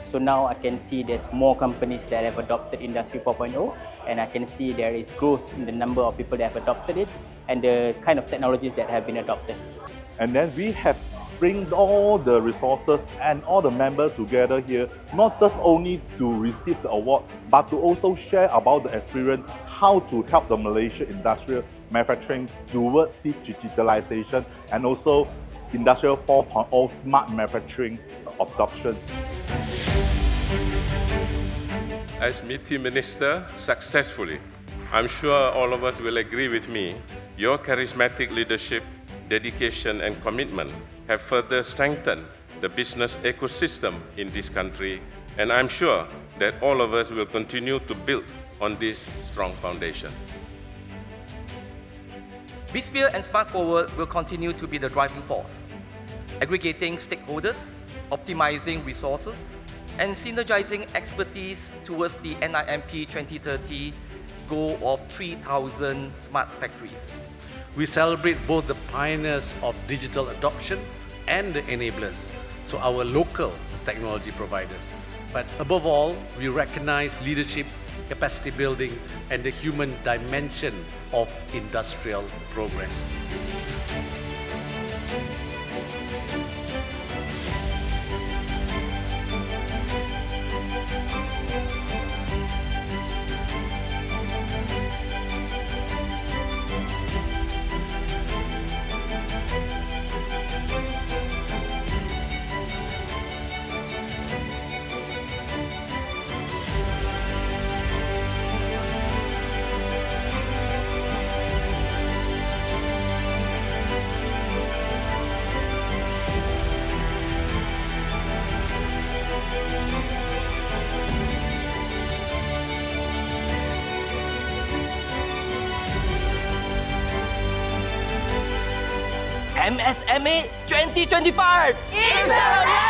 So now I can see there's more companies that have adopted Industry 4.0, and I can see there is growth in the number of people that have adopted it and the kind of technologies that have been adopted. And then we have bring all the resources and all the members together here, not just only to receive the award, but to also share about the experience, how to help the Malaysia industrial manufacturing towards the digitalization and also Industrial 4.0 smart manufacturing adoption. As MIDF Minister successfully, I'm sure all of us will agree with me, your charismatic leadership, dedication and commitment have further strengthened the business ecosystem in this country, and I'm sure that all of us will continue to build on this strong foundation. Bizsphere and Smart Forward will continue to be the driving force, aggregating stakeholders, optimizing resources, and synergizing expertise towards the NIMP 2030 goal of 3,000 smart factories. We celebrate both the pioneers of digital adoption and the enablers, so our local technology providers. But above all, we recognize leadership, capacity building, and the human dimension of industrial progress. MSMA 2025! It's a